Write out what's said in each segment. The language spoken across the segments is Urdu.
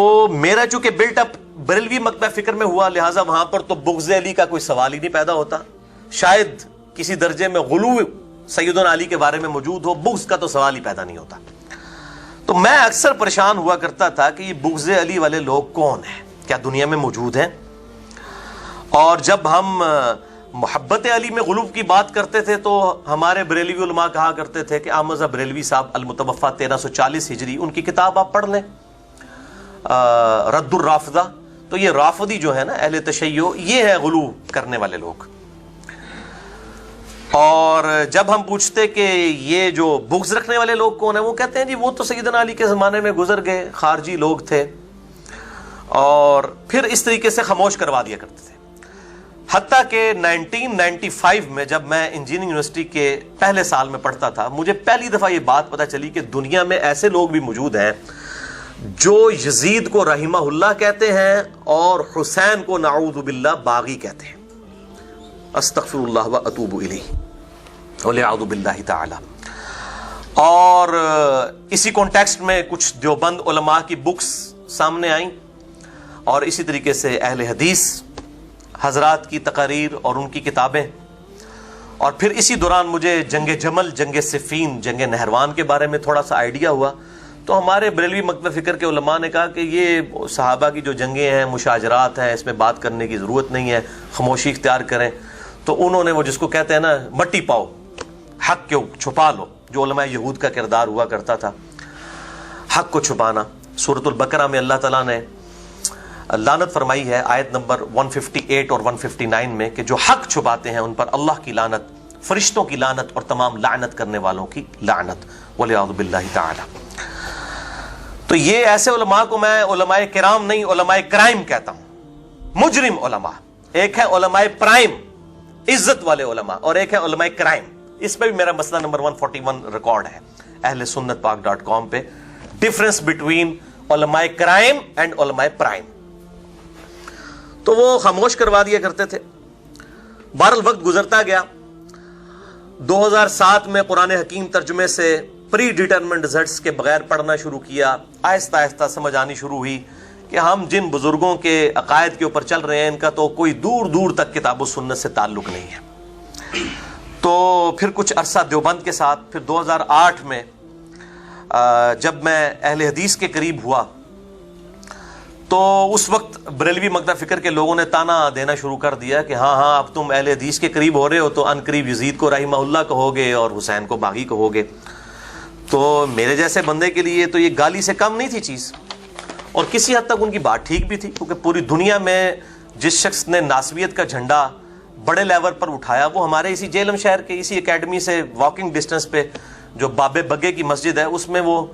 تو میرا چونکہ بلٹ اپ بریلوی مکتبہ فکر میں ہوا، لہٰذا وہاں پر تو بغض علی کا کوئی سوال ہی نہیں پیدا ہوتا. شاید کسی درجے میں غلو سیدنا علی کے بارے میں موجود ہو، بغض کا تو سوال ہی پیدا نہیں ہوتا. تو میں اکثر پریشان ہوا کرتا تھا کہ یہ بغض علی والے لوگ کون ہیں، کیا دنیا میں موجود ہیں؟ اور جب ہم محبت علی میں غلو کی بات کرتے تھے تو ہمارے بریلوی علماء کہا کرتے تھے کہ احمد رضا بریلوی صاحب المتوفا 1340 ہجری، ان کی کتاب آپ پڑھ لیں رد الرافضہ. تو یہ رافضی جو ہے نا، اہل تشیع، یہ ہے غلو کرنے والے لوگ. اور جب ہم پوچھتے کہ یہ جو بغض رکھنے والے لوگ کون ہیں، وہ کہتے ہیں جی وہ تو سیدنا علی کے زمانے میں گزر گئے، خارجی لوگ تھے. اور پھر اس طریقے سے خاموش کروا دیا کرتے تھے. حتیٰ کہ 1995 میں جب میں انجینئرنگ یونیورسٹی کے پہلے سال میں پڑھتا تھا، مجھے پہلی دفعہ یہ بات پتہ چلی کہ دنیا میں ایسے لوگ بھی موجود ہیں جو یزید کو رحمہ اللہ کہتے ہیں اور حسین کو نعوذ باللہ باغی کہتے ہیں. استغفر اللہ و اتوب الیہ ولیعوذ باللہ تعالی. اور اسی کانٹیکسٹ میں کچھ دیوبند علماء کی بکس سامنے آئیں، اور اسی طریقے سے اہل حدیث حضرات کی تقاریر اور ان کی کتابیں. اور پھر اسی دوران مجھے جنگ جمل، جنگ صفین، جنگ نہروان کے بارے میں تھوڑا سا آئیڈیا ہوا. تو ہمارے بریلوی مکتبہ فکر کے علماء نے کہا کہ یہ صحابہ کی جو جنگیں ہیں، مشاجرات ہیں، اس میں بات کرنے کی ضرورت نہیں ہے، خاموشی اختیار کریں. تو انہوں نے وہ جس کو کہتے ہیں نا مٹی پاؤ، حق کو چھپا لو، جو علماء یہود کا کردار ہوا کرتا تھا، حق کو چھپانا. سورۃ البقرہ میں اللہ تعالیٰ نے لعنت فرمائی ہے آیت نمبر 158 اور 159 میں کہ جو حق چھپاتے ہیں ان پر اللہ کی لعنت، فرشتوں کی لعنت اور تمام لعنت کرنے والوں کی لعنت والعیاذ باللہ تعالی. تو یہ ایسے علماء کو میں علماء کرام نہیں، علماء کرائم کہتا ہوں. مجرم علماء، ایک ہے علماء پرائم، عزت والے علماء، اور ایک ہے علماء کرائم. اس پہ بھی میرا مسئلہ نمبر 141 ریکارڈ ہے اہل سنت پاک.com پہ، ڈفرنس بٹوین علماء کرائم اینڈ علماء پرائم. تو وہ خاموش کروا دیا کرتے تھے. بہرحال وقت گزرتا گیا. 2007 میں قرآن حکیم ترجمے سے پری ڈیٹرمنٹ رزلٹس کے بغیر پڑھنا شروع کیا. آہستہ آہستہ سمجھ آنی شروع ہوئی کہ ہم جن بزرگوں کے عقائد کے اوپر چل رہے ہیں ان کا تو کوئی دور دور تک کتاب و سنت سے تعلق نہیں ہے. تو پھر کچھ عرصہ دیوبند کے ساتھ، پھر 2008 میں جب میں اہل حدیث کے قریب ہوا تو اس وقت بریلوی مکتبہ فکر کے لوگوں نے تانا دینا شروع کر دیا کہ ہاں اب تم اہل حدیث کے قریب ہو رہے ہو تو ان قریب یزید کو رحمہ اللہ کہو گے اور حسین کو باغی کہو گے. تو میرے جیسے بندے کے لیے تو یہ گالی سے کم نہیں تھی چیز. اور کسی حد تک ان کی بات ٹھیک بھی تھی، کیونکہ پوری دنیا میں جس شخص نے ناسبیت کا جھنڈا بڑے لیول پر اٹھایا وہ ہمارے اسی جیلم شہر کے اسی اکیڈمی سے واکنگ ڈسٹنس پہ جو باب بگے کی مسجد ہے اس میں وہ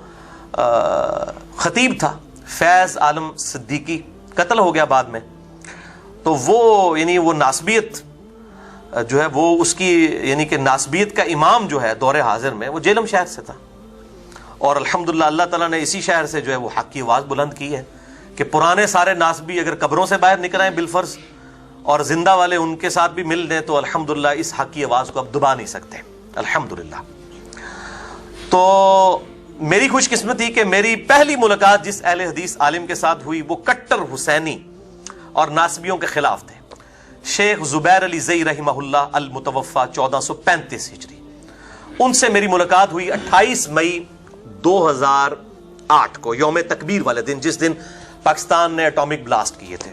خطیب تھا، فیض عالم صدیقی، قتل ہو گیا بعد میں. تو وہ یعنی وہ ناسبیت جو ہے وہ اس کی یعنی کہ ناسبیت کا امام جو ہے دور حاضر میں وہ جیلم شہر سے تھا. اور الحمدللہ اللہ تعالیٰ نے اسی شہر سے جو ہے وہ حق کی آواز بلند کی ہے کہ پرانے سارے ناسبی اگر قبروں سے باہر نکل آئیں بالفرض اور زندہ والے ان کے ساتھ بھی مل دیں تو الحمدللہ اس حق کی آواز کو اب دبا نہیں سکتے الحمدللہ. تو میری خوش قسمتی کہ میری پہلی ملاقات جس اہل حدیث عالم کے ساتھ ہوئی وہ کٹر حسینی اور ناسبیوں کے خلاف تھے. شیخ زبیر علی زئی رحمہ اللہ المتوفا 1435 ہجری. ان سے میری ملاقات ہوئی 28 مئی 2008 کو، یوم تکبیر والے دن، جس دن پاکستان نے اٹامک بلاسٹ کیے تھے.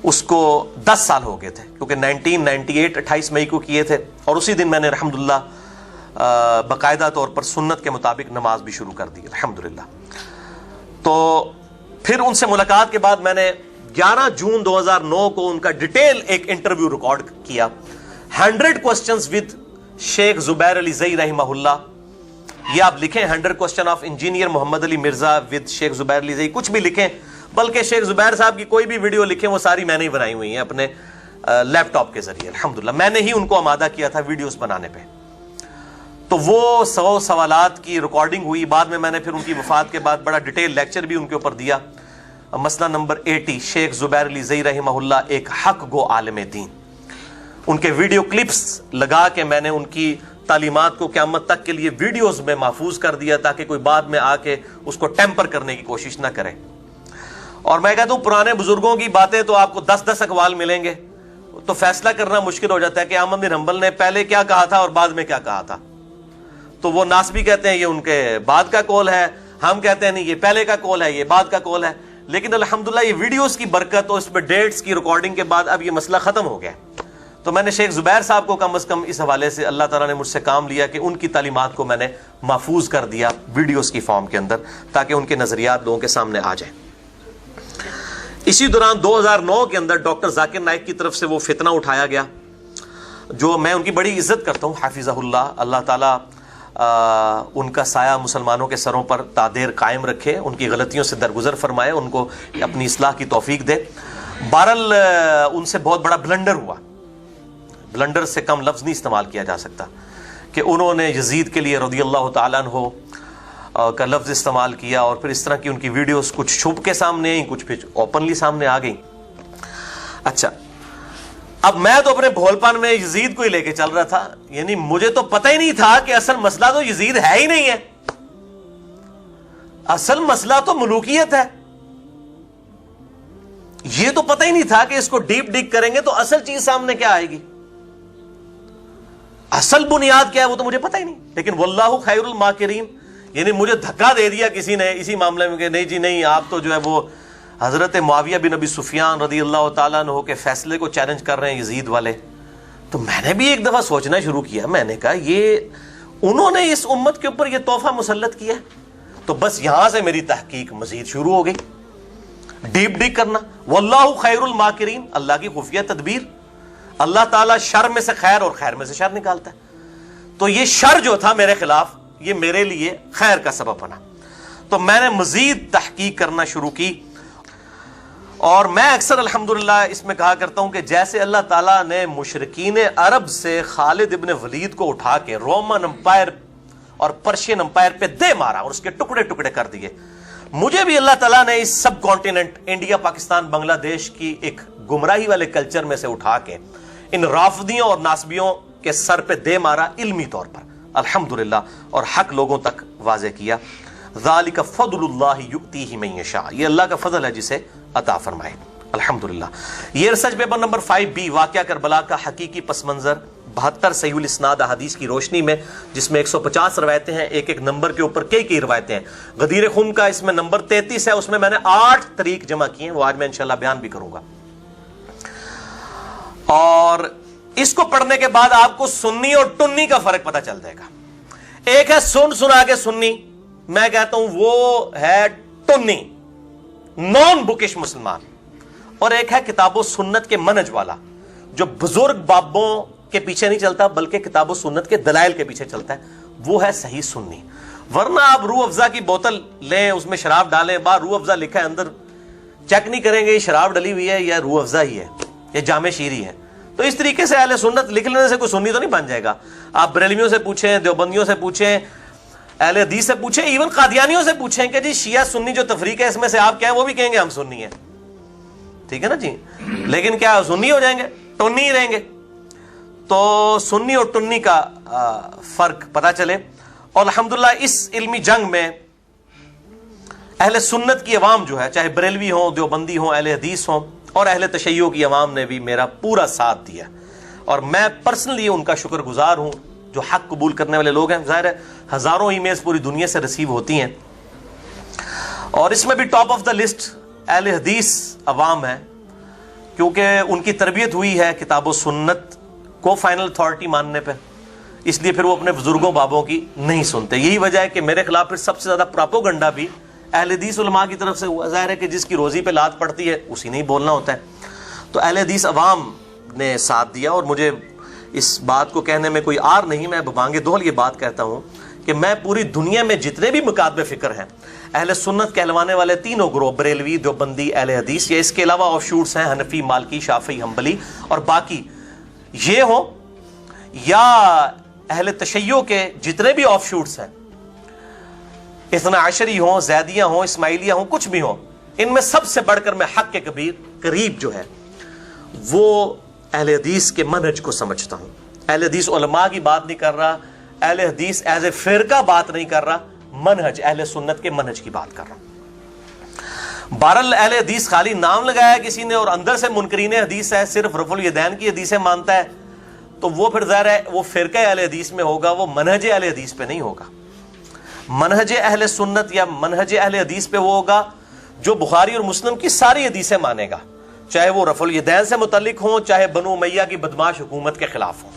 اس کو 10 سال ہو گئے تھے کیونکہ 1998 28 مئی کو کیے تھے. اور اسی دن میں نے الحمدللہ باقاعدہ طور پر سنت کے مطابق نماز بھی شروع کر دی الحمدللہ. تو پھر ان سے ملاقات کے بعد میں نے 11 جون 2009 کو ان کا ڈیٹیل ایک انٹرویو ریکارڈ کیا، 100 کوسچنز ود شیخ زبیر علی زئی رحمہ اللہ. یہ آپ لکھیں 100 question of engineer Muhammad Ali Mirza with شیخ زبیر علی زئی، کچھ بھی لکھیں، بلکہ شیخ زبیر صاحب کی کوئی بھی ویڈیو لکھیں وہ ساری میں نے ہی بنائی ہوئی ہیں اپنے لیپ ٹاپ کے ذریعے الحمدللہ. میں نے ہی ان کو آمادہ کیا تھا ویڈیوز بنانے پہ. تو وہ 100 سوالات کی ریکارڈنگ ہوئی. بعد میں نے پھر ان کی وفات کے بعد بڑا ڈیٹیل لیکچر بھی ان کے اوپر دیا. مسئلہ نمبر 80 شیخ زبیر علی زئی رحمہ اللہ ایک حق گو عالم دین. ان کے ویڈیو کلپس لگا کے میں نے ان کی تعلیمات کو قیامت تک کے لیے ویڈیوز میں محفوظ کر دیا تاکہ کوئی بعد میں آ کے اس کو ٹیمپر کرنے کی کوشش نہ کرے. اور میں کہتا ہوں پرانے بزرگوں کی باتیں تو آپ کو 10 اقوال ملیں گے, تو فیصلہ کرنا مشکل ہو جاتا ہے کہ احمد بن حنبل نے پہلے کیا کہا تھا اور بعد میں کیا کہا تھا. تو وہ ناسبی کہتے ہیں یہ ان کے بعد کا قول ہے, ہم کہتے ہیں نہیں یہ پہلے کا قول ہے, یہ بعد کا قول ہے. لیکن الحمدللہ یہ ویڈیوز کی برکت اور اس میں ڈیٹس کی ریکارڈنگ کے بعد اب یہ مسئلہ ختم ہو گیا. تو میں نے شیخ زبیر صاحب کو کم از کم اس حوالے سے اللہ تعالیٰ نے مجھ سے کام لیا کہ ان کی تعلیمات کو میں نے محفوظ کر دیا ویڈیوز کی فارم کے اندر, تاکہ ان کے نظریات لوگوں کے سامنے آ جائیں. اسی دوران 2009 کے اندر ڈاکٹر ذاکر نائک کی طرف سے وہ فتنہ اٹھایا گیا, جو میں ان کی بڑی عزت کرتا ہوں, حافظہ اللہ, اللہ تعالیٰ ان کا سایہ مسلمانوں کے سروں پر تا دیر قائم رکھے, ان کی غلطیوں سے درگزر فرمائے, ان کو اپنی اصلاح کی توفیق دے. بہرحال ان سے بہت بڑا بلنڈر ہوا, بلنڈر سے کم لفظ نہیں استعمال کیا جا سکتا, کہ انہوں نے یزید کے لیے رضی اللہ تعالیٰ عنہ کا لفظ استعمال کیا, اور پھر اس طرح کی ان کی ویڈیوز کچھ چھپ کے سامنے آئیں, کچھ پھر اوپنلی سامنے آ گئیں. اچھا, اب میں تو اپنے بھول پن میں یزید کو ہی لے کے چل رہا تھا, یعنی مجھے تو پتہ ہی نہیں تھا کہ اصل مسئلہ تو یزید ہے ہی نہیں ہے, اصل مسئلہ تو ملوکیت ہے. یہ تو پتہ ہی نہیں تھا کہ اس کو ڈیپ ڈگ کریں گے تو اصل چیز سامنے کیا آئے گی, اصل بنیاد کیا ہے وہ تو مجھے پتہ ہی نہیں. لیکن واللہ خیر الماکرین, یعنی مجھے دھکا دے دیا کسی نے اسی معاملے میں کہ نہیں جی نہیں, آپ تو جو ہے وہ حضرت معاویہ بن ابی سفیان رضی اللہ تعالیٰ عنہ کے فیصلے کو چیلنج کر رہے ہیں یزید والے. تو میں نے بھی ایک دفعہ سوچنا شروع کیا, میں نے کہا یہ انہوں نے اس امت کے اوپر یہ تحفہ مسلط کیا, تو بس یہاں سے میری تحقیق مزید شروع ہو گئی, ڈیپ ڈگ کرنا. واللہ خیر الماکرین, اللہ کی خفیہ تدبیر, اللہ تعالیٰ شر میں سے خیر اور خیر میں سے شر نکالتا ہے. تو یہ شر جو تھا میرے خلاف, یہ میرے لیے خیر کا سبب بنا. تو میں نے مزید تحقیق کرنا شروع کی, اور میں اکثر الحمدللہ اس میں کہا کرتا ہوں کہ جیسے اللہ تعالیٰ نے مشرکین عرب سے خالد ابن ولید کو اٹھا کے رومن امپائر اور پرشین امپائر پہ دے مارا اور اس کے ٹکڑے ٹکڑے کر دیے, مجھے بھی اللہ تعالیٰ نے اس سب کانٹیننٹ انڈیا, پاکستان, بنگلہ دیش کی ایک گمراہی والے کلچر میں سے اٹھا کے ان رافضیوں اور ناسبیوں کے سر پہ دے مارا علمی طور پر الحمدللہ, اور حق لوگوں تک واضح کیا. ذالک فضل اللہ یؤتیہ من یشاء, یہ اللہ کا فضل ہے جسے عطا فرمائے الحمدللہ. یہ ریسرچ پیپر نمبر 5B, واقعہ کربلا کا حقیقی پس منظر, 72 صحیح الاسناد احادیث کی روشنی میں, جس میں 150 روایتیں ہیں, ایک ایک نمبر کے اوپر کئی روایتیں ہیں. غدیر خم کا اس میں نمبر 33 ہے, اس میں میں نے 8 طریق جمع کیے ہیں, وہ آج میں انشاءاللہ بیان بھی کروں گا. اور اس کو پڑھنے کے بعد آپ کو سنی اور ٹنی کا فرق پتہ چل جائے گا. ایک ہے سن سنا کے سنی, میں کہتا ہوں وہ ہے ٹنی, نان بکش مسلمان, اور ایک ہے کتاب و سنت کے منہج والا, جو بزرگ بابوں کے پیچھے نہیں چلتا بلکہ کتاب و سنت کے دلائل کے پیچھے چلتا ہے, وہ ہے صحیح سنی. ورنہ آپ روح افزا کی بوتل لیں, اس میں شراب ڈالیں, باہر روح افزا لکھا ہے, اندر چیک نہیں کریں گے یہ شراب ڈلی ہوئی ہے یا روح افزا ہی ہے یا جامع شیری ہے. تو اس طریقے سے اہل سنت لکھ لینے سے کوئی سنی تو نہیں بن جائے گا. آپ بریلویوں سے پوچھیں, دیوبندیوں سے پوچھیں, اہل حدیث سے پوچھیں, ایون قادیانیوں سے پوچھیں کہ جی شیعہ سنی جو تفریق ہے اس میں سے آپ کیا ہیں, وہ بھی کہیں گے ہم سنی ہیں, ٹھیک ہے نا جی, لیکن کیا سنی ہو جائیں گے, ٹنی ہی رہیں گے. تو سنی اور ٹنی کا فرق پتہ چلے. اور الحمدللہ اس علمی جنگ میں اہل سنت کی عوام جو ہے, چاہے بریلوی ہوں, دیوبندی ہوں, اہل حدیث ہوں, اور اہل تشیع کی عوام نے بھی میرا پورا ساتھ دیا, اور میں پرسنلی ان کا شکر گزار ہوں جو حق قبول کرنے والے لوگ ہیں. ظاہر ہے ہزاروں ای میلز پوری دنیا سے ریسیو ہوتی ہیں, اور اس میں بھی ٹاپ آف دا لسٹ اہل حدیث عوام ہے, کیونکہ ان کی تربیت ہوئی ہے کتاب و سنت کو فائنل اتھارٹی ماننے پہ, اس لیے پھر وہ اپنے بزرگوں بابوں کی نہیں سنتے. یہی وجہ ہے کہ میرے خلاف پھر سب سے زیادہ پراپوگنڈا بھی اہل حدیث علماء کی طرف سے ہوا. ظاہر ہے کہ جس کی روزی پہ لات پڑتی ہے اسی نے ہی بولنا ہوتا ہے. تو اہل حدیث عوام نے ساتھ دیا, اور مجھے اس بات کو کہنے میں کوئی آر نہیں, میں ببانگ دول یہ بات کہتا ہوں کہ میں پوری دنیا میں جتنے بھی مکاتب فکر ہیں, اہل سنت کہلوانے والے تینوں گروہ, بریلوی, دیوبندی, اہل حدیث, یا اس کے علاوہ آف شوٹس ہیں حنفی, مالکی, شافعی, حنبلی, اور باقی یہ ہوں یا اہل تشیع کے جتنے بھی آف شوٹس ہیں, اثنا عشری ہوں, زیدیہ ہوں, اسماعیلیہ ہوں, کچھ بھی ہوں, ان میں سب سے بڑھ کر میں حق کے قریب جو ہے وہ اہل حدیث کے منہج کو سمجھتا ہوں. اہل حدیث علماء کی بات نہیں کر رہا, اہل حدیث ایز اے فرقہ بات نہیں کر رہا، منہج اہل سنت کے منہج کی بات کر رہا ہوں۔ بہرحال اہل حدیث خالی نام لگایا کسی نے اور اندر سے منکرین حدیث ہے، صرف رفع الیدین کی حدیثیں مانتا ہے، تو وہ پھر ظاہر ہے وہ فرقہ اہل حدیث میں ہوگا، وہ منہج اہل حدیث پہ نہیں ہوگا۔ منہج اہل سنت یا منہج اہل حدیث پہ وہ ہوگا جو بخاری اور مسلم کی ساری حدیثیں مانے گا، چاہے وہ رفع الیدین سے متعلق ہوں، چاہے بنو امیہ کی بدماش حکومت کے خلاف ہوں،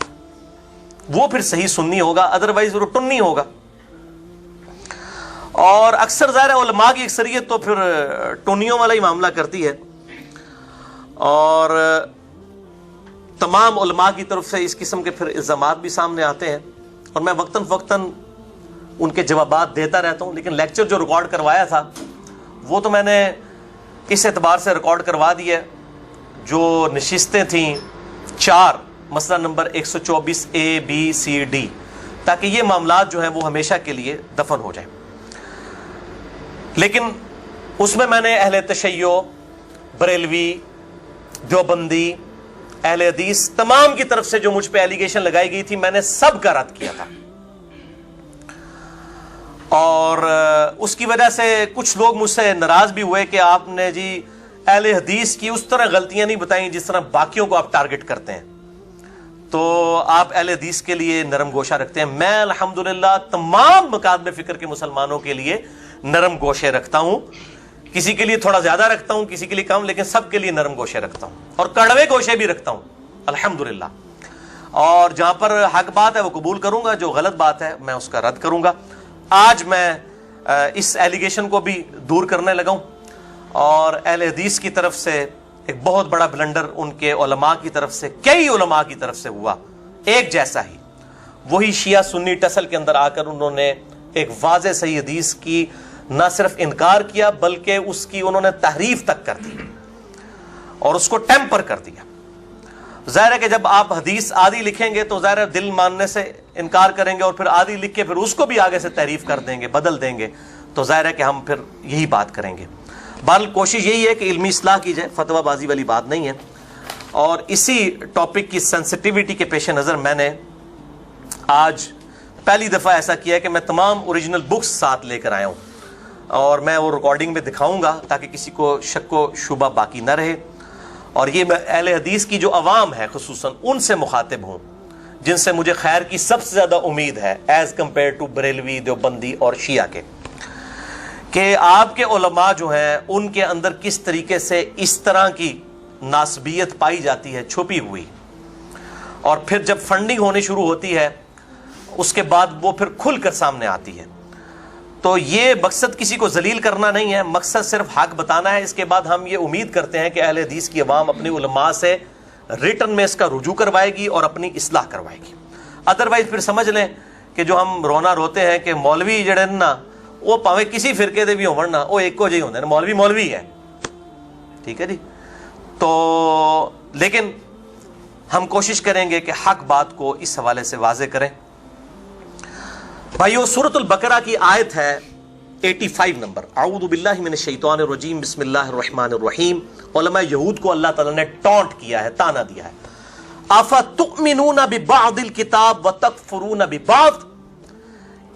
وہ پھر صحیح سنی ہوگا، ادروائز وہ ٹنی ہوگا۔ اور اکثر ظاہر ہے علماء کی اکثریت تو پھر ٹونیوں والا ہی معاملہ کرتی ہے، اور تمام علماء کی طرف سے اس قسم کے پھر الزامات بھی سامنے آتے ہیں، اور میں وقتاً فوقتاً ان کے جوابات دیتا رہتا ہوں۔ لیکن لیکچر جو ریکارڈ کروایا تھا وہ تو میں نے اس اعتبار سے ریکارڈ کروا دیا، جو نشستیں تھیں 4 مسئلہ نمبر 124 ABCD، تاکہ یہ معاملات جو ہیں وہ ہمیشہ کے لیے دفن ہو جائیں۔ لیکن اس میں نے اہل تشیع، بریلوی، دیوبندی، اہل حدیث تمام کی طرف سے جو مجھ پہ ایلیگیشن لگائی گئی تھی، میں نے سب کا رد کیا تھا، اور اس کی وجہ سے کچھ لوگ مجھ سے ناراض بھی ہوئے کہ آپ نے جی اہل حدیث کی اس طرح غلطیاں نہیں بتائیں جس طرح باقیوں کو آپ ٹارگٹ کرتے ہیں، تو آپ اہل حدیث کے لیے نرم گوشہ رکھتے ہیں۔ میں الحمدللہ تمام مکاتب فکر کے مسلمانوں کے لیے نرم گوشے رکھتا ہوں، کسی کے لیے تھوڑا زیادہ رکھتا ہوں، کسی کے لیے کم، لیکن سب کے لیے نرم گوشے رکھتا ہوں، اور کڑوے گوشے بھی رکھتا ہوں الحمدللہ۔ اور جہاں پر حق بات ہے وہ قبول کروں گا، جو غلط بات ہے میں اس کا رد کروں گا۔ آج میں اس ایلیگیشن کو بھی دور کرنے لگا ہوں، اور اہل حدیث کی طرف سے ایک بہت بڑا بلنڈر ان کے علماء کی طرف سے، کئی علماء کی طرف سے ہوا ایک جیسا ہی، وہی شیعہ سنی ٹسل کے اندر آ کر انہوں نے ایک واضح صحیح حدیث کی نہ صرف انکار کیا بلکہ اس کی انہوں نے تحریف تک کر دی اور اس کو ٹیمپر کر دیا۔ ظاہر ہے کہ جب آپ حدیث آدھی لکھیں گے تو ظاہر ہے دل ماننے سے انکار کریں گے، اور پھر آدھی لکھ کے پھر اس کو بھی آگے سے تحریف کر دیں گے، بدل دیں گے، تو ظاہر ہے کہ ہم پھر یہی بات کریں گے۔ بہرحال کوشش یہی ہے کہ علمی اصلاح کی جائے، فتویٰ بازی والی بات نہیں ہے۔ اور اسی ٹاپک کی سینسٹیوٹی کے پیش نظر میں نے آج پہلی دفعہ ایسا کیا ہے کہ میں تمام اوریجنل بکس ساتھ لے کر آیا ہوں، اور میں وہ ریکارڈنگ میں دکھاؤں گا تاکہ کسی کو شک و شبہ باقی نہ رہے، اور یہ میں اہل حدیث کی جو عوام ہے خصوصاً ان سے مخاطب ہوں جن سے مجھے خیر کی سب سے زیادہ امید ہے as compare to Barelvi, Deobandi اور شیعہ کے، کہ آپ کے علماء جو ہیں ان کے اندر کس طریقے سے اس طرح کی ناسبیت پائی جاتی ہے چھپی ہوئی، اور پھر جب فنڈنگ ہونی شروع ہوتی ہے اس کے بعد وہ پھر کھل کر سامنے آتی ہے۔ تو یہ مقصد کسی کو ذلیل کرنا نہیں ہے، مقصد صرف حق بتانا ہے۔ اس کے بعد ہم یہ امید کرتے ہیں کہ اہل حدیث کی عوام اپنے علماء سے ریٹن میں اس کا رجوع کروائے گی اور اپنی اصلاح کروائے گی۔ ادروائز پھر سمجھ لیں کہ جو ہم رونا روتے ہیں کہ مولوی جڑے نا وہ پاویں کسی فرقے دے بھی ہون نا وہ ایک کو جہی ہوندے نے، مولوی مولوی ہے، ٹھیک ہے جی۔ تو لیکن ہم کوشش کریں گے کہ حق بات کو اس حوالے سے واضح کریں۔ بھائیو، سورۃ البقرہ کی آیت ہے 85 نمبر، اعوذ باللہ من الشیطان الرجیم، بسم اللہ الرحمن الرحیم۔ علماء یہود کو اللہ تعالیٰ نے ٹونٹ کیا ہے، تانا دیا ہے۔ افتؤمنون ببعض الکتاب وتکفرون ببعض،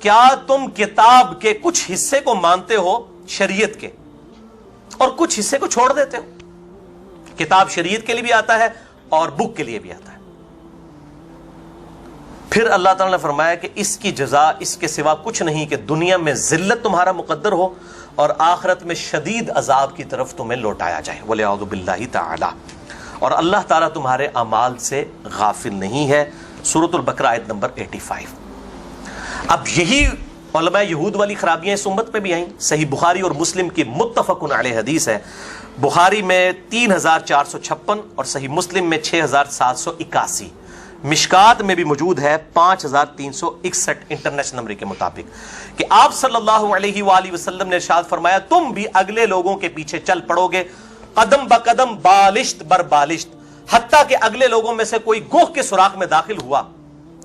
کیا تم کتاب کے کچھ حصے کو مانتے ہو شریعت کے اور کچھ حصے کو چھوڑ دیتے ہو؟ کتاب شریعت کے لیے بھی آتا ہے اور بک کے لیے بھی آتا ہے۔ پھر اللہ تعالیٰ نے فرمایا کہ اس کی جزا اس کے سوا کچھ نہیں کہ دنیا میں ذلت تمہارا مقدر ہو اور آخرت میں شدید عذاب کی طرف تمہیں لوٹایا جائے، وَلِعَوْذُ بِاللَّهِ تَعَالَى، اور اللہ تعالیٰ تمہارے اعمال سے غافل نہیں ہے۔ سورۃ البقرہ آیت نمبر 85۔ اب یہی علماء یہود والی خرابیاں اس امت پہ بھی آئیں۔ صحیح بخاری اور مسلم کی متفق علیہ حدیث ہے، بخاری میں 3456 اور صحیح مسلم میں 6781، مشکات میں بھی موجود ہے 5361 انٹرنیشنل نمبر کے مطابق، کہ آپ صلی اللہ علیہ وآلہ وسلم نے ارشاد فرمایا تم بھی اگلے لوگوں کے پیچھے چل پڑو گے، قدم بقدم، بالشت بر بالشت، حتیٰ کہ اگلے لوگوں میں سے کوئی گوہ کے سوراخ میں داخل ہوا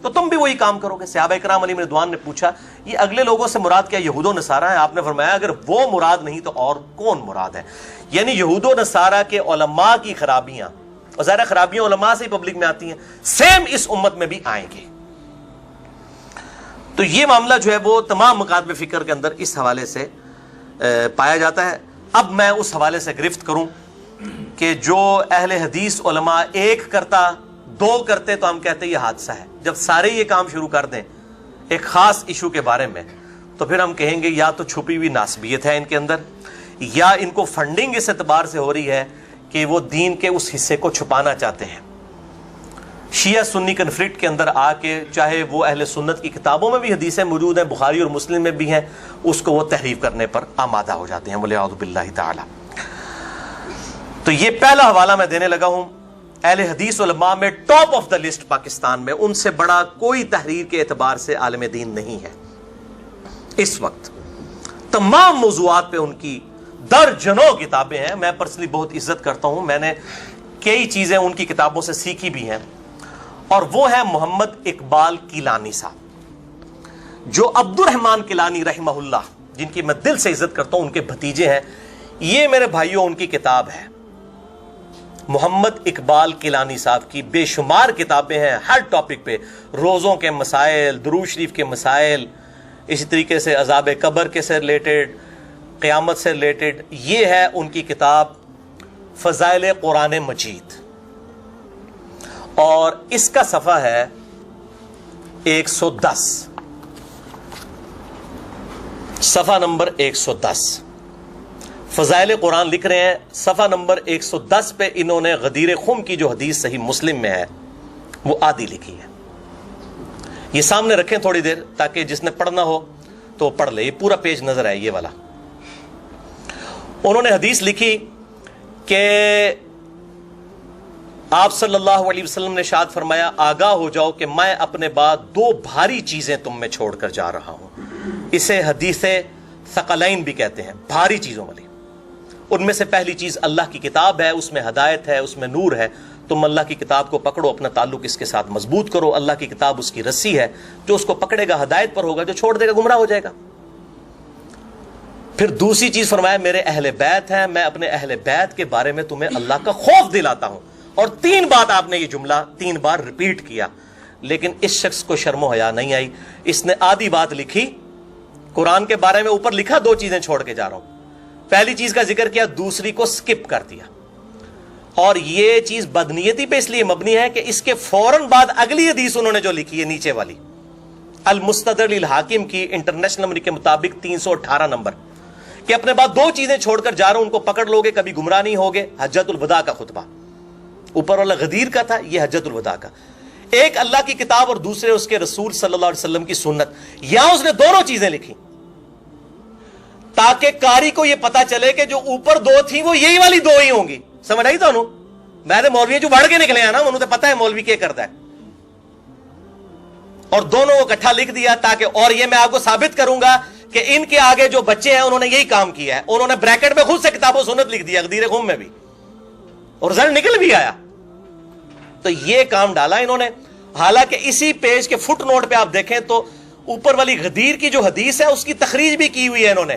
تو تم بھی وہی کام کرو گے۔ صحابہ کرام علیہم رضوان نے پوچھا یہ اگلے لوگوں سے مراد کیا یہود و نصارہ ہیں؟ آپ نے فرمایا اگر وہ مراد نہیں تو اور کون مراد ہے؟ یعنی یہود و نصارہ کے علماء کی خرابیاں، اور ظاہر خرابیاں علماء سے ہی پبلک میں آتی ہیں، سیم اس امت میں بھی آئیں گے۔ تو یہ معاملہ جو ہے وہ تمام مکاتب فکر کے اندر اس حوالے سے پایا جاتا ہے. اب میں اس حوالے سے گرفت کروں کہ جو اہل حدیث علماء ایک کرتا دو کرتے تو ہم کہتے یہ حادثہ ہے. جب سارے یہ کام شروع کر دیں ایک خاص ایشو کے بارے میں تو پھر ہم کہیں گے یا تو چھپی ہوئی ناسبیت ہے ان کے اندر, یا ان کو فنڈنگ اس اعتبار سے ہو رہی ہے کہ وہ دین کے اس حصے کو چھپانا چاہتے ہیں. شیعہ سنی کنفلکٹ کے اندر آ کے چاہے وہ اہل سنت کی کتابوں میں بھی حدیثیں موجود ہیں, بخاری اور مسلم میں بھی ہیں, اس کو وہ تحریف کرنے پر آمادہ ہو جاتے ہیں. وَلِعَوْذُ بِاللَّهِ تَعَالَى. تو یہ پہلا حوالہ میں دینے لگا ہوں. اہل حدیث علماء میں top of the list Pakistan میں ان سے بڑا کوئی تحریر کے اعتبار سے عالم دین نہیں ہے اس وقت. تمام موضوعات پہ ان کی درجنوں کتابیں ہیں. میں پرسنلی بہت عزت کرتا ہوں, میں نے کئی چیزیں ان کی کتابوں سے سیکھی بھی ہیں, اور وہ ہے محمد اقبال کیلانی صاحب, جو عبد الرحمن کیلانی رحمہ اللہ, جن کی میں دل سے عزت کرتا ہوں, ان کے بھتیجے ہیں. یہ میرے بھائیوں ان کی کتاب ہے محمد اقبال کیلانی صاحب کی. بے شمار کتابیں ہیں ہر ٹاپک پہ, روزوں کے مسائل, درود شریف کے مسائل, اسی طریقے سے عذاب قبر کے سے ریلیٹڈ, قیامت سے ریلیٹڈ. یہ ہے ان کی کتاب فضائل قرآن مجید, اور اس کا صفحہ ہے 110, صفحہ نمبر 110. فضائل قرآن لکھ رہے ہیں, صفحہ نمبر 110 پہ انہوں نے غدیر خم کی جو حدیث صحیح مسلم میں ہے وہ آدھی لکھی ہے. یہ سامنے رکھیں تھوڑی دیر تاکہ جس نے پڑھنا ہو تو پڑھ لے. یہ پورا پیج نظر آئے, یہ والا. انہوں نے حدیث لکھی کہ آپ صلی اللہ علیہ وسلم نے ارشاد فرمایا, آگاہ ہو جاؤ کہ میں اپنے بعد دو بھاری چیزیں تم میں چھوڑ کر جا رہا ہوں. اسے حدیث ثقلین بھی کہتے ہیں, بھاری چیزوں والی. ان میں سے پہلی چیز اللہ کی کتاب ہے, اس میں ہدایت ہے, اس میں نور ہے. تم اللہ کی کتاب کو پکڑو, اپنا تعلق اس کے ساتھ مضبوط کرو. اللہ کی کتاب اس کی رسی ہے, جو اس کو پکڑے گا ہدایت پر ہوگا, جو چھوڑ دے گا گمراہ ہو جائے گا. پھر دوسری چیز فرمایا میرے اہل بیت ہیں, میں اپنے اہل بیت کے بارے میں تمہیں اللہ کا خوف دلاتا ہوں. اور 3 بات آپ نے یہ جملہ 3 بار ریپیٹ کیا, لیکن اس شخص کو شرم و حیا نہیں آئی. اس نے آدھی بات لکھی قرآن کے بارے میں, اوپر لکھا 2 چیزیں چھوڑ کے جا رہا ہوں. پہلی چیز کا ذکر کیا, دوسری کو سکپ کر دیا. اور یہ چیز بدنیتی پہ اس لیے مبنی ہے کہ اس کے فوراً بعد اگلی حدیث انہوں نے جو لکھی ہے نیچے والی, المستدرک للحاکم کی, انٹرنیشنل نمبر کے مطابق 318 نمبر, کہ اپنے بعد 2 چیزیں چھوڑ کر جا رہا ہوں, ان کو پکڑ لوگے کبھی گمراہ نہیں ہوگے. حجۃ الوداع کا خطبہ, اوپر والا غدیر کا تھا, یہ حجۃ الوداع کا. ایک اللہ کی کتاب اور دوسرے اس کے رسول صلی اللہ علیہ وسلم کی سنت. یہاں اس نے دونوں چیزیں لکھی تاکہ قاری کو یہ پتا چلے کہ جو اوپر 2 تھیں وہ یہی والی 2 ہی ہوں گی. سمجھ آئی تو میں نے مولوی جو بڑھ کے نکلے ہیں نا, انہوں نے پتا ہے مولوی کیا کرتا ہے, اور دونوں کو اکٹھا لکھ دیا تاکہ, اور یہ میں آپ کو ثابت کروں گا کہ ان کے آگے جو بچے ہیں انہوں نے یہی کام کیا ہے. انہوں نے بریکٹ میں خود سے کتاب و سنت لکھ دیا غدیر خم میں بھی, اور رزلٹ نکل بھی آیا. تو یہ کام ڈالا انہوں نے. حالانکہ اسی پیج کے فٹ نوٹ پہ آپ دیکھیں تو اوپر والی غدیر کی جو حدیث ہے اس کی تخریج بھی کی ہوئی ہے انہوں نے,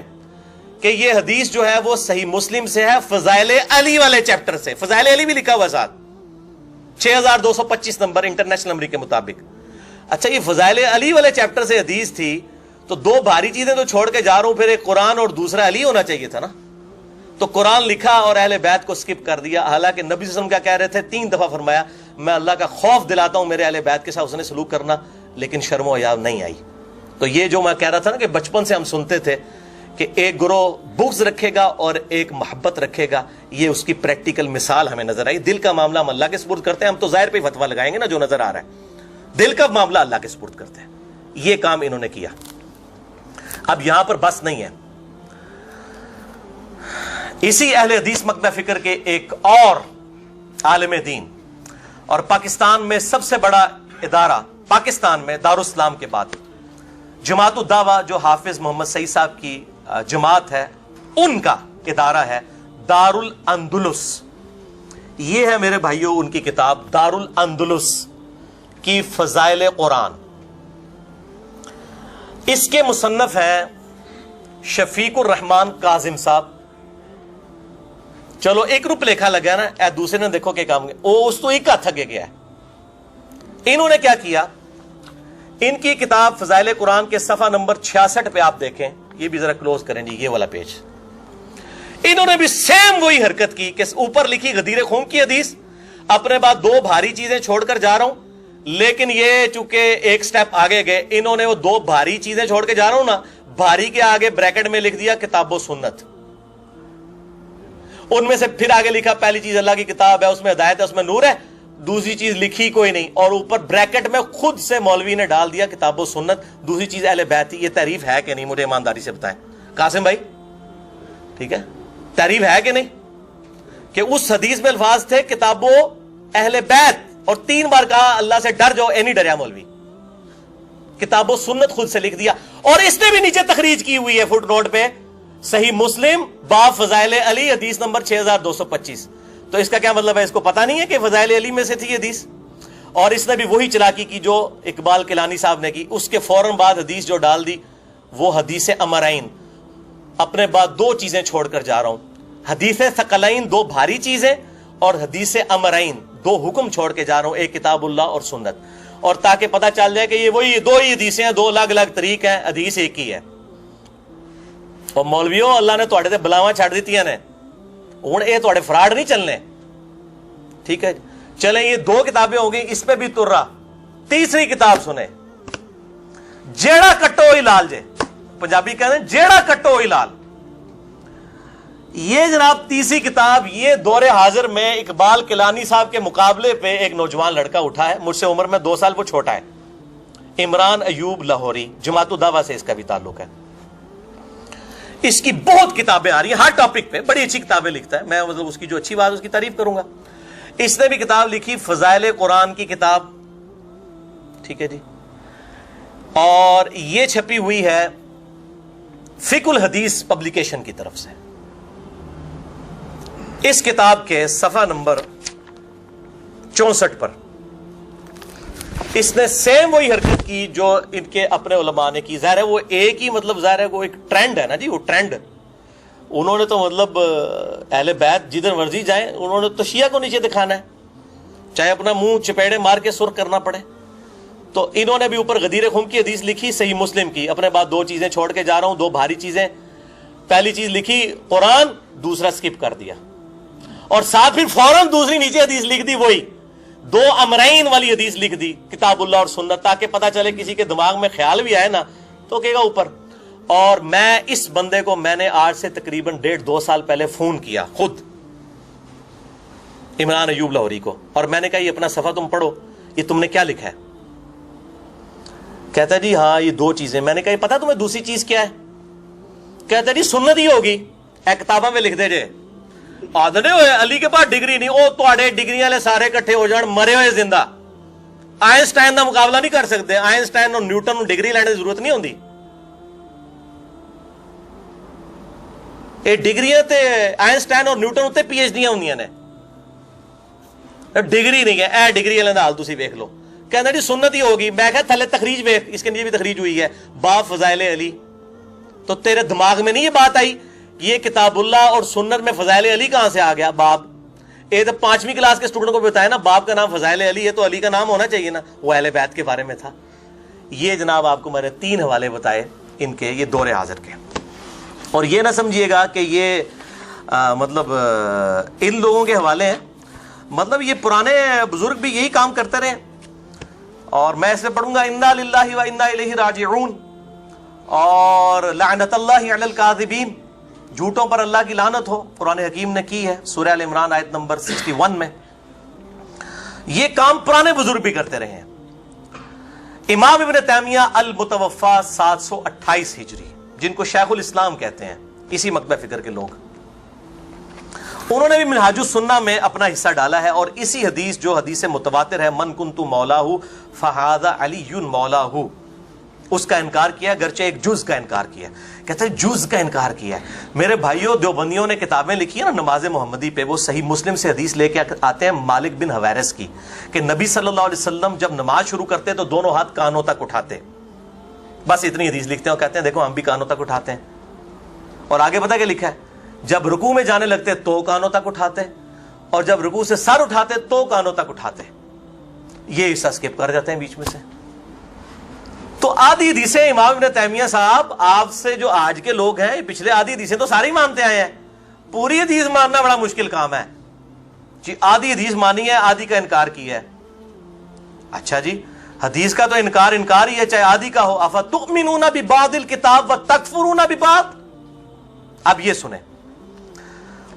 کہ یہ حدیث جو ہے وہ صحیح مسلم سے ہے, فضائل علی والے چیپٹر سے. فضائل علی بھی لکھا ہوا ساتھ, 6225 نمبر انٹرنیشنل نمبر کے مطابق. اچھا, یہ فضائل علی والے چیپٹر سے حدیث تھی تو 2 بھاری چیزیں تو چھوڑ کے جا رہا ہوں, پھر ایک قرآن اور دوسرا علی ہونا چاہیے تھا نا. تو قرآن لکھا اور اہل بیت کو سکپ کر دیا. حالانکہ نبی صلی اللہ علیہ وسلم کیا کہہ رہے تھے, 3 دفعہ فرمایا میں اللہ کا خوف دلاتا ہوں میرے اہل بیت کے ساتھ اس نے سلوک کرنا, لیکن شرم و حیا نہیں آئی. تو یہ جو میں کہہ رہا تھا نا کہ بچپن سے ہم سنتے تھے کہ ایک گروہ بغض رکھے گا اور ایک محبت رکھے گا, یہ اس کی پریکٹیکل مثال ہمیں نظر آئی. دل کا معاملہ ہم اللہ کے سپرد کرتے ہیں, ہم تو ظاہر پہ فتویٰ لگائیں گے نا جو نظر آ رہا ہے. دل کا معاملہ اللہ کے سپرد کرتے ہیں. یہ کام انہوں نے کیا. اب یہاں پر بس نہیں ہے, اسی اہل حدیث مکتب فکر کے ایک اور عالم دین اور پاکستان میں سب سے بڑا ادارہ, پاکستان میں دارالاسلام کے بعد جماعت الدعوہ جو حافظ محمد سعید صاحب کی جماعت ہے, ان کا ادارہ ہے دارالاندلس. یہ ہے میرے بھائیوں ان کی کتاب دارالاندلس کی فضائل قرآن. اس کے مصنف ہیں شفیق الرحمان کاظم صاحب. چلو 1 روپ لکھا لگا نا, اے دوسرے نے دیکھو کہ کام اس تو ایک کا تھگے گیا ہے. انہوں نے کیا کیا ان کی کتاب فضائل قرآن کے صفحہ نمبر 66 پہ آپ دیکھیں, یہ بھی ذرا کلوز کریں جی, یہ والا پیج. انہوں نے بھی سیم وہی حرکت کی کہ اوپر لکھی غدیر خون کی حدیث, اپنے بعد 2 بھاری چیزیں چھوڑ کر جا رہا ہوں, لیکن یہ چونکہ ایک سٹیپ آگے گئے, انہوں نے وہ 2 بھاری چیزیں چھوڑ کے جا رہا ہوں نا, بھاری کے آگے بریکٹ میں لکھ دیا کتاب و سنت. ان میں سے پھر آگے لکھا پہلی چیز اللہ کی کتاب ہے, اس میں ہدایت ہے, اس میں نور ہے, دوسری چیز لکھی کوئی نہیں, اور اوپر بریکٹ میں خود سے مولوی نے ڈال دیا کتاب و سنت, دوسری چیز اہل بیت. یہ تعریف ہے کہ نہیں, مجھے ایمانداری سے بتائیں قاسم بھائی, ٹھیک ہے, تعریف ہے کہ نہیں کہ اس حدیث میں الفاظ تھے کتاب و اہل بیت, اور 3 بار کہا اللہ سے ڈر جاؤ, نہیں ڈریا مولوی, کتاب و سنت خود سے لکھ دیا. اور اس نے بھی نیچے تخریج کی ہوئی ہے فٹ نوٹ پہ, صحیح مسلم باب فضائل علی حدیث نمبر 6225. تو اس کا کیا مطلب ہے, اس کو پتا نہیں ہے کہ فضائل علی میں سے تھی حدیث. اور اس نے بھی وہی چلاکی کی جو اقبال کیلانی صاحب نے کی, اس کے فوراً بعد حدیث جو ڈال دی وہ حدیث امرین, اپنے بعد 2 چیزیں چھوڑ کر جا رہا ہوں, حدیث ثقلین 2 بھاری چیزیں, اور حدیث امرین 2 حکم چھوڑ کے جا رہا ہوں, ایک کتاب اللہ اور سنت. اور تاکہ پتہ چل جائے کہ یہ وہی 2 ہی حدیثیں ہیں, 2 الگ الگ طریق ہیں, حدیث ایک ہی ہے. اور مولویوں اللہ نے تواڈے تے بلاواں چھڑ دتیاں نے, ہن اے تواڈے فراڈ نہیں چلنے, ٹھیک ہے. چلیں یہ 2 کتابیں ہو گئی, اس پہ بھی تر رہا. تیسری کتاب سنیں, جیڑا کٹو ہی لال جے, پنجابی کہتے ہیں جیڑا کٹو ہی لال. یہ جناب تیسری کتاب, یہ دور حاضر میں اقبال کیلانی صاحب کے مقابلے پہ ایک نوجوان لڑکا اٹھا ہے, مجھ سے عمر میں 2 سال وہ چھوٹا ہے, عمران ایوب لاہوری, جماعت الدعوہ سے اس کا بھی تعلق ہے. اس کی بہت کتابیں آ رہی ہیں ہر ٹاپک پہ, بڑی اچھی کتابیں لکھتا ہے, میں مطلب اس کی جو اچھی بات اس کی تعریف کروں گا. اس نے بھی کتاب لکھی فضائل قرآن کی کتاب, ٹھیک ہے جی, اور یہ چھپی ہوئی ہے فقہ الحدیث پبلیکیشن کی طرف سے. اس کتاب کے صفحہ نمبر 64 پر اس نے سیم وہی حرکت کی جو ان کے اپنے علماء نے کی. ظاہر ہے وہ ایک ہی, مطلب ظاہر ہے وہ ایک ٹرینڈ ہے نا جی, وہ ٹرینڈ انہوں نے تو مطلب اہل بیت جدھر مرضی جائیں انہوں نے تو شیعہ کو نیچے دکھانا ہے, چاہے اپنا منہ چپیڑے مار کے سرخ کرنا پڑے. تو انہوں نے بھی اوپر غدیر خم کی حدیث لکھی, صحیح مسلم کی, اپنے بعد 2 چیزیں چھوڑ کے جا رہا ہوں, 2 بھاری چیزیں. پہلی چیز لکھی قرآن, دوسرا سکپ کر دیا, اور ساتھ پھر فوراً دوسری نیچے حدیث لکھ دی, وہی 2 امرین والی حدیث لکھ دی کتاب اللہ اور سنت, تاکہ پتہ چلے کسی کے دماغ میں خیال بھی آئے نا تو کہے گا اوپر. اور میں اس بندے کو میں نے آج سے تقریباً 1.5-2 سال پہلے فون کیا خود, عمران ایوب لاہوری کو, اور میں نے کہا یہ اپنا صفحہ تم پڑھو, یہ تم نے کیا لکھا ہے. کہتا ہے جی ہاں یہ 2 چیزیں. میں نے کہا یہ پتا تمہیں دوسری چیز کیا ہے. کہتا ہے جی سنت ہی ہوگی, کتاباں میں لکھ دے جے. آدھے ہوئے علی کے پاس ڈگری نہیں, وہ تواڈے ڈگری والے سارے کٹھے ہو جان مرے ہوئے زندہ. آئنسٹائن کا مقابلہ نہیں کر سکتے, آئنسٹائن اور نیوٹن ڈگری لینے کی ضرورت نہیں ہوتی. یہ ڈگریاں تے آئنسٹائن اور نیوٹن اتنے پی ایچ ڈیاں ہوندیاں نے, ڈگری نہیں ہے. اے ڈگری والے دا حال تسی ویکھ لو. کہنا جی سنت ہی ہوگی. میں کہا تھلے تخریج ویکھ, اس کے نیچے بھی تخریج ہوئی ہے, باب فضائل علی. تو تیرے دماغ میں نہیں یہ بات آئی یہ کتاب اللہ اور سنت میں فضائل علی کہاں سے آ گیا باب؟ یہ تو 5ویں کلاس کے اسٹوڈنٹ کو بتایا نا, باپ کا نام فضائل علی ہے تو علی کا نام ہونا چاہیے نا, وہ اہل بیت کے بارے میں تھا. یہ جناب آپ کو میں نے 3 حوالے بتائے ان کے, یہ دور حاضر کے. اور یہ نہ سمجھیے گا کہ یہ مطلب ان لوگوں کے حوالے ہیں, مطلب یہ پرانے بزرگ بھی یہی کام کرتے رہے. اور میں اس میں پڑھوں گا انا للہ و انا الیہ راجعون, اور لعنت اللہ علی الکاذبین, جھوٹوں پر اللہ کی لعنت ہو, قرآن حکیم نے کی ہے سورہ ال عمران آیت نمبر 61 میں. یہ کام پرانے بزرگ بھی کرتے رہے ہیں. امام ابن تیمیہ المتوفا 728 ہجری, جن کو شیخ الاسلام کہتے ہیں, اسی مکتبہ فکر کے لوگ, انہوں نے بھی منہاج السنہ میں اپنا حصہ ڈالا ہے. اور اسی حدیث جو حدیث متواتر ہے من کنت مولاہ فہذا علی مولاہ, اس کا انکار کیا, گرچہ ایک جز کا انکار کیا. کہتے ہیں جز کا انکار کیا ہے. میرے بھائیوں دیوبندیوں نے کتابیں لکھی ہیں نا نماز محمدی پہ, وہ صحیح مسلم سے حدیث لے کے آتے ہیں مالک بن حویرث کی, کہ نبی صلی اللہ علیہ وسلم جب نماز شروع کرتے تو دونوں ہاتھ کانوں تک اٹھاتے. بس اتنی حدیث لکھتے ہیں اور کہتے ہیں دیکھو ہم بھی کانوں تک اٹھاتے ہیں. اور آگے پتہ کیا لکھا ہے, جب رکوع میں جانے لگتے تو کانوں تک اٹھاتے, اور جب رکوع سے سر اٹھاتے تو کانوں تک اٹھاتے. یہ حصہ اسکپ کر جاتے ہیں بیچ میں سے. تو آدھی حدیثیں امام ابن تیمیہ صاحب آپ سے جو آج کے لوگ ہیں پچھلے آدھی حدیثیں تو ساری مانتے آئے ہیں, پوری حدیث ماننا بڑا مشکل کام ہے جی. آدھی حدیث مانی ہے, آدھی کا انکار کیا ہے. اچھا جی, حدیث کا تو انکار ہی ہے چاہے آدھی کا ہو. افتؤمنون ببعض الکتاب وتکفرون ببعض. اب یہ سنیں,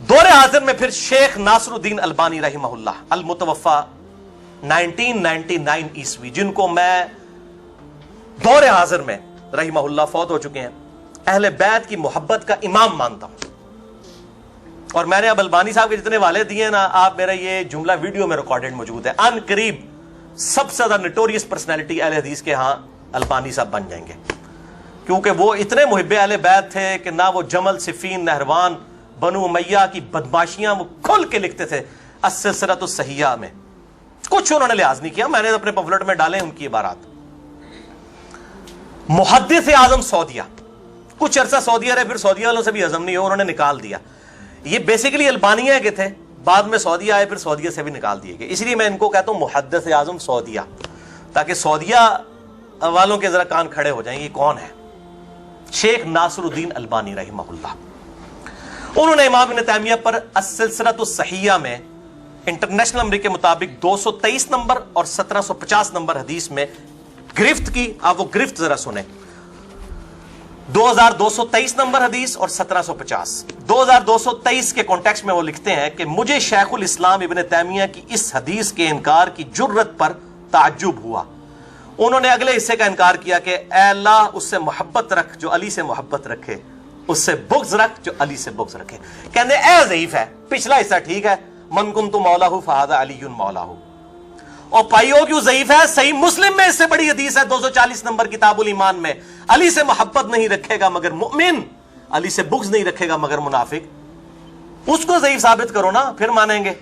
دور حاضر میں پھر شیخ ناصر الدین البانی رحمہ اللہ المتوفا 1999 عیسوی, جن کو میں دور حاضر میں رحمہ اللہ فوت ہو چکے ہیں, اہل بیت کی محبت کا امام مانتا ہوں. اور میں نے اب البانی صاحب کے جتنے والے دیے نا, آپ میرا یہ جملہ ویڈیو میں ریکارڈڈ موجود ہے, ان قریب سب سے زیادہ نوٹوریس پرسنالٹی اہل حدیث کے ہاں البانی صاحب بن جائیں گے, کیونکہ وہ اتنے محب اہل بیت تھے کہ نہ وہ جمل, صفین, نہروان, بنو امیہ کی بدماشیاں وہ کھل کے لکھتے تھے السلسلہ الصحیحہ میں. کچھ انہوں نے لحاظ نہیں کیا, میں نے اپنے پمفلٹ میں ڈالے ان کی عبارات. محدث اعظم سعودیہ, کچھ عرصہ سعودیہ رہے, پھر سعودیہ والوں سے بھی ہضم نہیں ہو, انہوں نے نکال دیا. یہ بیسیکلی البانیہ کے تھے, بعد میں سعودیہ آئے, پھر سعودیہ سے بھی نکال دیے گئے. اس لیے میں ان کو کہتا ہوں محدث اعظم سعودیہ, تاکہ سعودیہ والوں کے ذرا کان کھڑے ہو جائیں یہ کون ہے. شیخ ناصر الدین البانی رحمہ اللہ, انہوں نے امام ابن تیمیہ پر السلسلہ الصحیحہ میں انٹرنیشنل نمبر کے مطابق 223 نمبر اور 1750 نمبر حدیث میں گرفت کی. آپ وہ گرفت ذرا سنیں, 2223 نمبر حدیث اور 1750. 2223 کے کانٹیکسٹ میں وہ لکھتے ہیں کہ مجھے شیخ الاسلام ابن تیمیہ کی اس حدیث کے انکار کی جرت پر تعجب ہوا. انہوں نے اگلے حصے کا انکار کیا کہ اے اللہ اس سے محبت رکھ جو علی سے محبت رکھے, اس سے بغض رکھ جو علی سے بغض رکھے. کہتے ہیں اے ضعیف ہے, پچھلا حصہ ٹھیک ہے, من کنت مولاہ فہذا علی مولاہ, اور پائیو کیوں ضعیف ہے. صحیح مسلم میں اس سے بڑی حدیث ہے 240 نمبر کتاب الایمان میں, علی سے محبت نہیں رکھے گا مگر مؤمن, علی سے بغض نہیں رکھے گا مگر منافق. اس کو ضعیف ثابت کرو نا, پھر مانیں گے.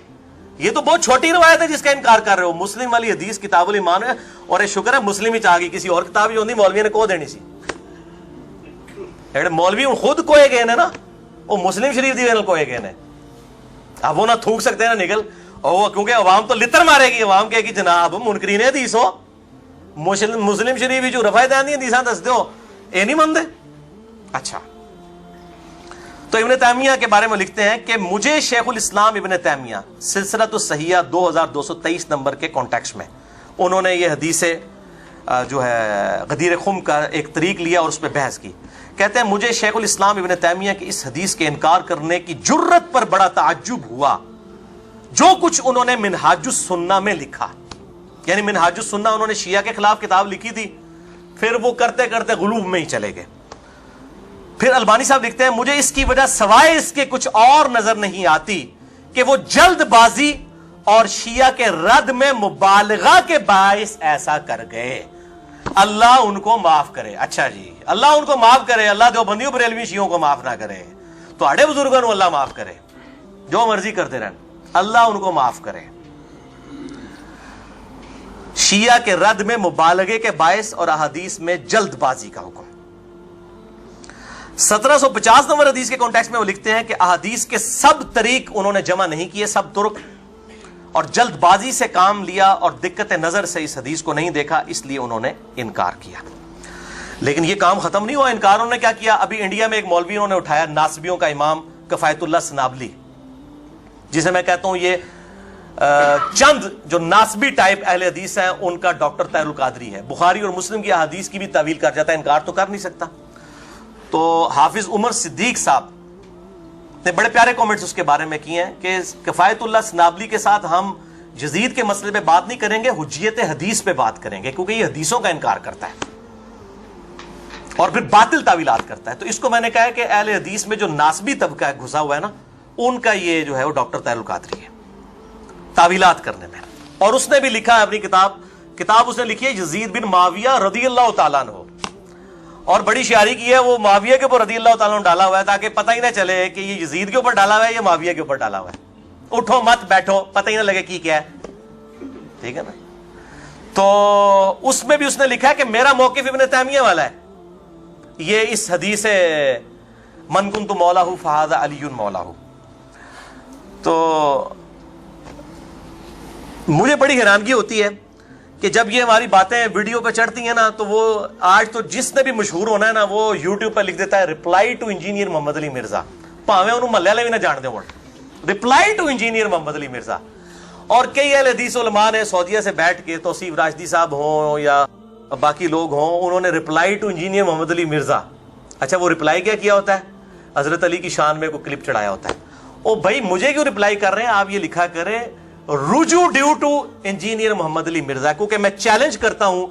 یہ تو بہت چھوٹی روایت ہے جس کا انکار کر رہے ہو. مسلم والی حدیث کتاب الایمان ہے, اور شکر ہے مسلم ہی چاہ گئی, کسی اور کتاب جو ہوندی مولوی نے کو دینی سی. ایڈے مولوی خود کوئے گئے نا, وہ مسلم شریف دی وینل کوئے گئے نے. اب وہ نہ تھوک سکتے ہیں نا نگل, اور کیونکہ عوام تو لتر مارے گی, عوام کہے گی جناب منکرین حدیث ہو, مسلم شریف جو رفع دین دی حدیثاں دس دیو اے نہیں مندے. اچھا, تو ابن تیمیہ کے بارے میں لکھتے ہیں کہ مجھے شیخ الاسلام ابن تیمیہ سلسلہ الصحیحہ 2223 نمبر کے کانٹیکسٹ میں انہوں نے یہ حدیث جو ہے غدیر خم کا ایک طریق لیا اور اس پہ بحث کی. کہتے ہیں مجھے شیخ الاسلام ابن تیمیہ کی اس حدیث کے انکار کرنے کی جرت پر بڑا تعجب ہوا. جو کچھ انہوں نے منہاج السنہ میں لکھا, یعنی منہاج السنہ انہوں نے شیعہ کے خلاف کتاب لکھی تھی, پھر وہ کرتے کرتے غلوب میں ہی چلے گئے. پھر البانی صاحب لکھتے ہیں مجھے اس کی وجہ سوائے اس کے کچھ اور نظر نہیں آتی کہ وہ جلد بازی اور شیعہ کے رد میں مبالغہ کے باعث ایسا کر گئے. اللہ ان کو معاف کرے. اچھا جی, اللہ ان کو معاف کرے, اللہ دیوبندیوں بریلوی شیعوں کو معاف نہ کرے, تو اڑے بزرگوں کو اللہ معاف کرے, جو مرضی کرتے رہن, اللہ ان کو معاف کرے. شیعہ کے رد میں مبالغے کے باعث اور احادیث میں جلد بازی کا حکم. 1750 نمبر حدیث کے کانٹیکسٹ میں وہ لکھتے ہیں کہ احادیث کے سب طریق انہوں نے جمع نہیں کیے, سب طرق, اور جلد بازی سے کام لیا اور دقت نظر سے اس حدیث کو نہیں دیکھا, اس لیے انہوں نے انکار کیا. لیکن یہ کام ختم نہیں ہوا. انکار انہوں نے کیا کیا, ابھی انڈیا میں ایک مولوی انہوں نے اٹھایا, ناسبیوں کا امام کفایت اللہ سنابلی, جسے میں کہتا ہوں یہ چند جو ناسبی ٹائپ اہل حدیث ہیں ان کا ڈاکٹر طاہر القادری ہے. بخاری اور مسلم کی احادیث کی بھی تعویل کر جاتا ہے, انکار تو کر نہیں سکتا. تو حافظ عمر صدیق صاحب نے بڑے پیارے کامنٹس اس کے بارے میں کیے ہیں کہ کفایت اللہ سنابلی کے ساتھ ہم یزید کے مسئلے پہ بات نہیں کریں گے, حجیت حدیث پہ بات کریں گے, کیونکہ یہ حدیثوں کا انکار کرتا ہے اور پھر باطل تعویلات کرتا ہے. تو اس کو میں نے کہا ہے کہ اہل حدیث میں جو ناسبی طبقہ ہے گھسا ہوا ہے نا, ان کا یہ جو ہے وہ ڈاکٹر طاہر القادری ہے تعویلات کرنے میں. اور اس نے بھی لکھا ہے اپنی کتاب اس نے لکھی ہے یزید بن معاویہ رضی اللہ تعالیٰ عنہ, اور بڑی شیاری کی ہے, وہ معاویہ کے اوپر رضی اللہ تعالیٰ عنہ ڈالا ہوا ہے تاکہ پتہ ہی نہ چلے کہ یہ یزید کے اوپر ڈالا ہوا ہے یا معاویہ کے اوپر ڈالا ہوا ہے. اٹھو مت بیٹھو, پتہ ہی نہ لگے کی کیا ہے, ٹھیک ہے نا. تو اس میں بھی اس نے لکھا ہے کہ میرا موقف ابن تیمیہ والا ہے, یہ اس حدیث من کنت مولاہ فہذا علی مولاہ. تو مجھے بڑی حیرانگی ہوتی ہے کہ جب یہ ہماری باتیں ویڈیو پہ چڑھتی ہیں نا تو وہ آج تو جس نے بھی مشہور ہونا ہے نا وہ یوٹیوب پہ لکھ دیتا ہے رپلائی ٹو انجینئر محمد علی مرزا, پاویں انہوں محلے والے بھی نہ جان دیں, رپلائی ٹو انجینئر محمد علی مرزا. اور کئی اہل حدیث علماء نے سعودیہ سے بیٹھ کے, توصیف راشدی صاحب ہوں یا باقی لوگ ہوں, انہوں نے رپلائی ٹو انجینئر محمد علی مرزا, اچھا وہ رپلائی کیا کیا ہوتا ہے, حضرت علی کی شان میں کوئی کلپ چڑھایا ہوتا ہے. او بھائی مجھے کیوں رپلائی کر رہے ہیں, آپ یہ لکھا کریں رجوع ڈیو ٹو انجینئر محمد علی مرزا, کیونکہ میں چیلنج کرتا ہوں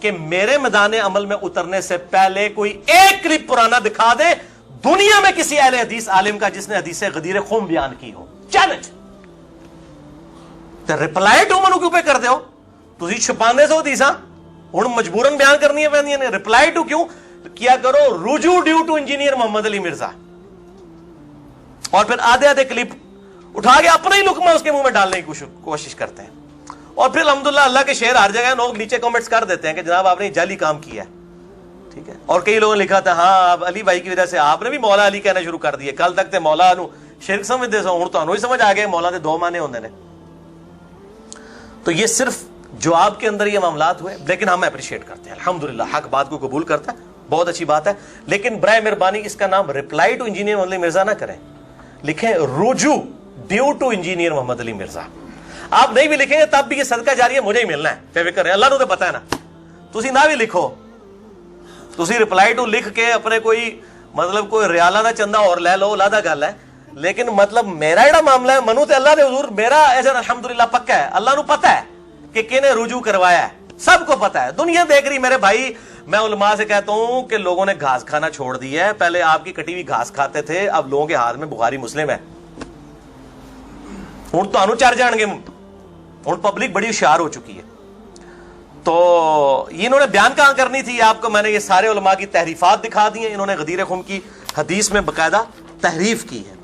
کہ میرے میدان عمل میں اترنے سے پہلے کوئی ایک کلپ پرانا دکھا دے دنیا میں کسی اہل حدیث عالم کا جس نے حدیث غدیر خم بیان کی ہو. چیلنج. تو رپلائی ٹو منو کیوں پہ کر دے ہو, تسی چھپانے سے حدیثاں ہن مجبوراً بیان کرنی پیندیاں نے, رپلائی ٹو کیوں کیا کرو رجوع ڈیو ٹو انجینئر محمد علی مرزا. اور پھر آدھے آدھے کلپ اٹھا کے اپنا ہی لقمہ اس کے منہ میں ڈالنے کی کوشش کرتے ہیں. اور پھر الحمدللہ اللہ کے شعر ہر جگہ لوگ نیچے کامنٹس کر دیتے ہیں کہ جناب آپ نے جعلی کام کیا ہے, ٹھیک ہے. اور کئی لوگوں نے لکھا تھا ہاں آپ علی بھائی کی وجہ سے آپ نے بھی مولا علی کہنا شروع کر دیے, کل تک تے مولا نو شرک سمجھتے سو, ہوں تو ہی سمجھ آ گئے مولا دے دو معنی ہوندے نے. تو یہ صرف جو آپ کے اندر یہ معاملات ہوئے, لیکن ہم اپریشیٹ کرتے ہیں الحمدللہ, حق بات کو قبول کرتا ہے, بہت اچھی بات ہے. لیکن برائے مہربانی اس کا نام رپلائی ٹو انجینئر محمد علی مرزا نہ کریں, لکھیں رجوع ڈیو ٹو انجینئر محمد علی مرزا. آپ نہیں بھی لکھیں گے تب بھی یہ صدقہ جاری ہے, مجھے ہی ملنا ہے, بے فکر ہے, اللہ کو تو پتا ہے نا. تسی نہ بھی لکھو, تسی رپلائی ٹو لکھ کے اپنے کوئی مطلب کوئی ریالہ دا چندہ اور لے لو, علیحدہ گل ہے, لیکن مطلب میرا جڑا معاملہ ہے منو تے اللہ دے حضور میرا اجر الحمدللہ پکا ہے, اللہ نو پتا ہے کہ کنے رجوع کروایا ہے, سب کو پتا ہے, دنیا دیکھ رہی. میرے بھائی میں علماء سے کہتا ہوں کہ لوگوں نے گھاس کھانا چھوڑ دیا ہے, پہلے آپ کی کٹی ہوئی گھاس کھاتے تھے, اب لوگوں کے ہاتھ میں بخاری مسلم ہے. ہوں تو چڑھ جان گے, ہوں پبلک بڑی ہوشیار ہو چکی ہے. تو یہ انہوں نے بیان کہاں کرنی تھی آپ کو, میں نے یہ سارے علماء کی تحریفات دکھا دی ہیں, انہوں نے غدیر خم کی حدیث میں باقاعدہ تحریف کی ہے.